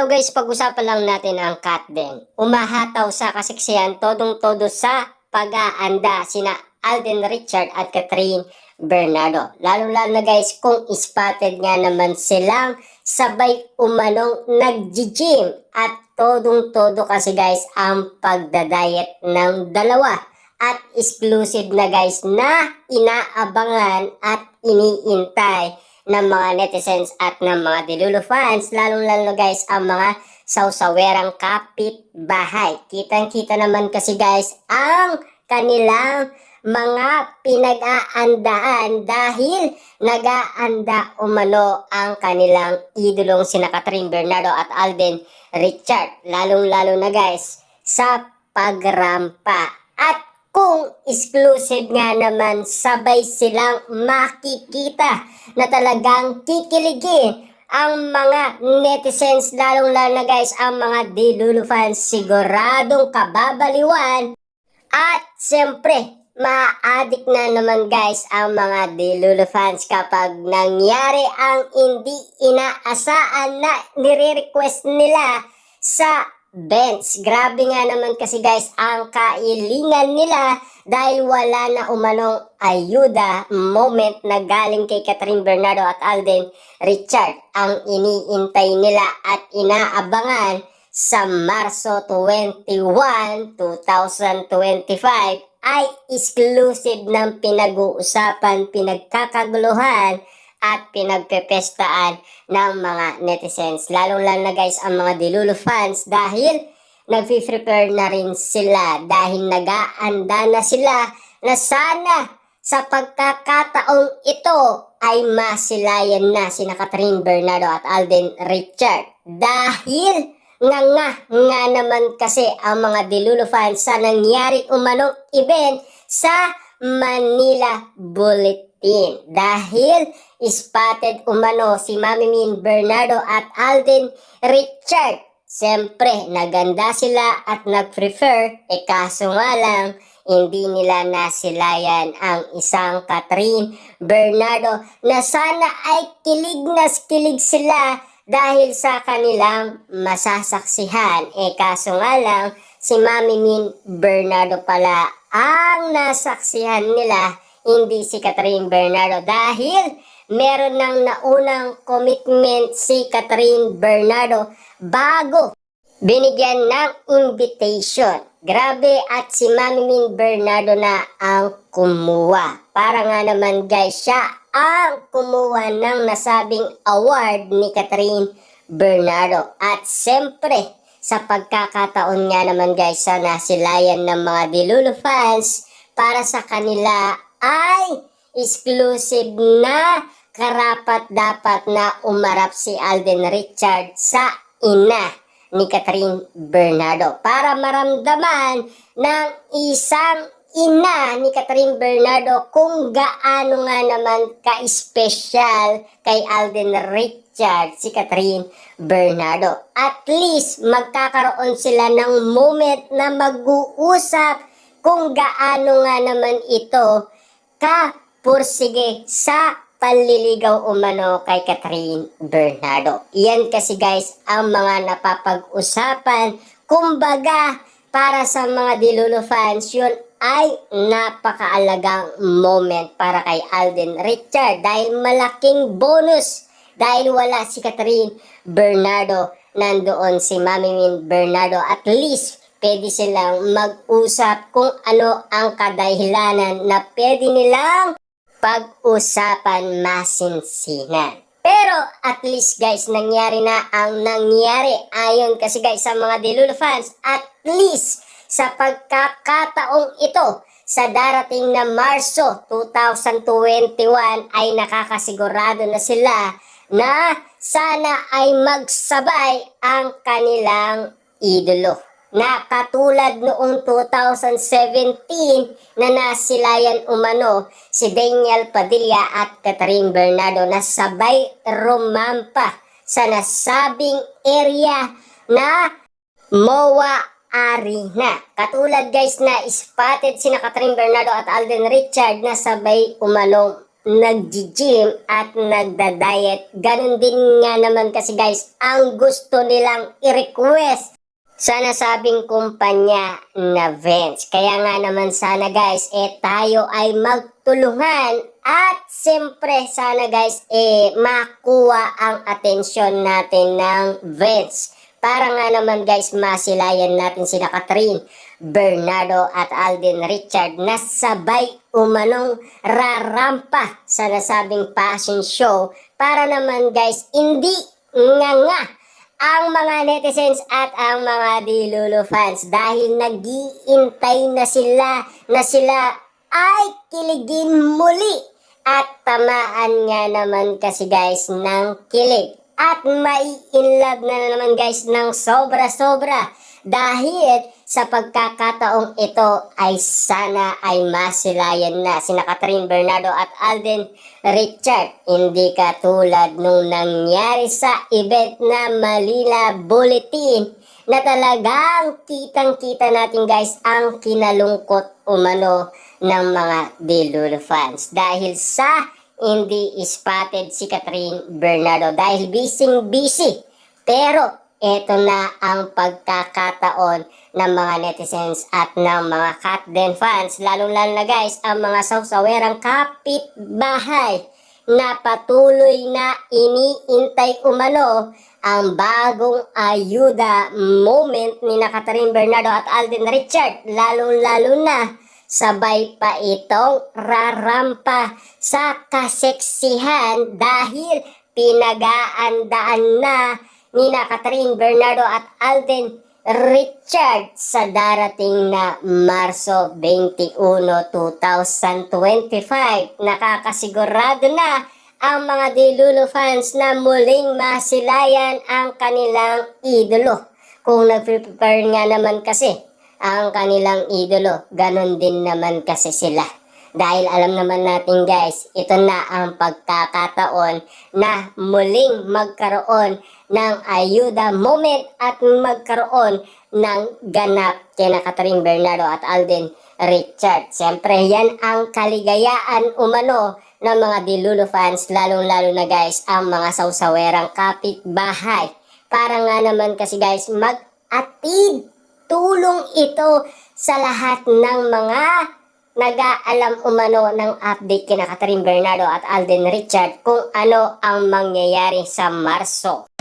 Now guys, pag-usapan lang natin ang Kat din. Umahataw sa kasiksihan todong-todo sa pag-aanda sina Alden Richard at Catherine Bernardo. Lalo-lalo na guys kung spotted nga naman silang sabay umanong nag-gym at todong-todo kasi guys ang pagdadayet ng dalawa. At exclusive na guys na inaabangan at iniintay ng mga netizens at ng mga Delulu fans, lalong-lalo guys ang mga sausawerang kapitbahay. Kitang-kita naman kasi guys ang kanilang mga pinag-aandaan dahil nag-aanda umano ang kanilang idolong sina Catherine Bernardo at Alden Richard. Lalong-lalo na guys sa pagrampa. At kung exclusive nga naman, sabay silang makikita na talagang kikiligin ang mga netizens, lalong-lalo na guys ang mga Delulu fans, siguradong kababaliwan. At siyempre, ma-addict na naman guys ang mga Delulu fans kapag nangyari ang hindi inaasahan na nire-request nila sa bench. Grabe nga naman kasi guys ang kailingan nila dahil wala na umanong ayuda moment na galing kay Catherine Bernardo at Alden Richard. Ang iniintay nila at inaabangan sa Marso 21, 2025 ay exclusive ng pinag-uusapan, pinagkakaguluhan at pinagpepestaan ng mga netizens. Lalong-lalo na guys ang mga Delulu fans dahil nag-prepare na rin sila dahil nag-aanda na sila na sana sa pagkakataong ito ay masilayan na sina Catherine Bernardo at Alden Richard. Dahil nga naman kasi ang mga Delulu fans sa nangyari umanong event sa Manila Bulletin. Dahil spotted umano si Mami Min Bernardo at Alden Richard. Siyempre, naganda sila at nag-prefer. Kaso nga lang, hindi nila nasilayan ang isang Catherine Bernardo na sana ay kilig sila dahil sa kanilang masasaksihan. Kaso nga lang, si Mami Min Bernardo pala ang nasaksihan nila, hindi si Catherine Bernardo dahil meron ng naunang commitment si Catherine Bernardo bago binigyan ng invitation. Grabe, at si Mami Min Bernardo na ang kumuha. Para nga naman guys siya ang kumuha ng nasabing award ni Catherine Bernardo. At siyempre, sa pagkakataon nga naman guys sa nasilayan ng mga Delulu fans, para sa kanila ay exclusive na karapat-dapat na umarap si Alden Richard sa ina ni Catherine Bernardo para maramdaman ng isang ina ni Catherine Bernardo kung gaano nga naman ka-special kay Alden Richard si Catherine Bernardo. At least magkakaroon sila ng moment na mag-uusap kung gaano nga naman ito ka-pursige sa panliligaw umano kay Catherine Bernardo. Iyan kasi guys ang mga napapag-usapan. Kumbaga, para sa mga Delulu fans, yun ay napakaalagang moment para kay Alden Richard dahil malaking bonus dahil wala si Catherine Bernardo, nandoon si Mami Min Bernardo. At least pwede silang mag-usap kung ano ang kadahilanan na pwede nilang pag-usapan masinsinan. Pero at least guys, nangyari na ang nangyari. Ayon kasi guys sa mga Delulu fans, at least sa pagkakataong ito, sa darating na Marso 2021 ay nakakasigurado na sila na sana ay magsabay ang kanilang idolo. Na katulad noong 2017 na nasilayan umano si Daniel Padilla at Catherine Bernardo na sabay rumampa sa nasabing area na MOA Arena. Katulad guys na spotted sina Catherine Bernardo at Alden Richard na sabay umanong nag-gym at nagda-diet. Ganun din nga naman kasi guys ang gusto nilang i-request sa nasabing kumpanya na Vince. Kaya nga naman sana guys, tayo ay magtulungan at siyempre sana guys, makuha ang atensyon natin ng Vince. Para nga naman guys, masilayan natin sina Catherine Bernardo at Alden Richard na sabay umanong rarampa sa nasabing fashion show para naman guys, hindi nga ang mga netizens at ang mga Dilulu fans dahil nag-iintay na sila ay kiligin muli at tamaan nga naman kasi guys ng kilig at mai-inlove na naman guys ng sobra-sobra dahil sa pagkakataong ito ay sana ay masilayan na sina Catherine Bernardo at Alden Richard. Hindi katulad nung nangyari sa event na Manila Bulletin na talagang kitang-kita natin guys ang kinalungkot umano ng mga Dilulu fans dahil sa hindi spotted si Catherine Bernardo dahil busy. Pero ito na ang pagkakataon ng mga netizens at ng mga Katden fans, lalong-lalo na guys ang mga sawsawerang kapitbahay na patuloy na iniintay umano ang bagong ayuda moment ni Catherine Bernardo at Alden Richard, lalong-lalo na sabay pa itong rarampa sa kaseksihan dahil pinag-aandaan na ni Catherine Bernardo at Alden Richard sa darating na Marso 21, 2025. Nakakasigurado na ang mga Dilulu fans na muling masilayan ang kanilang idolo. Kung nag-prepare nga naman kasi ang kanilang idolo, ganon din naman kasi sila. Dahil alam naman natin guys, ito na ang pagkakataon na muling magkaroon ng ayuda moment at magkaroon ng ganap kina Catherine Bernardo at Alden Richard. Siyempre yan ang kaligayaan umano ng mga Dilulu fans, lalong-lalo na guys ang mga sawsawerang kapitbahay. Para nga naman kasi guys mag-atid tulong ito sa lahat ng mga nag-aalam umano ng update kina Catherine Bernardo at Alden Richard kung ano ang mangyayari sa Marso.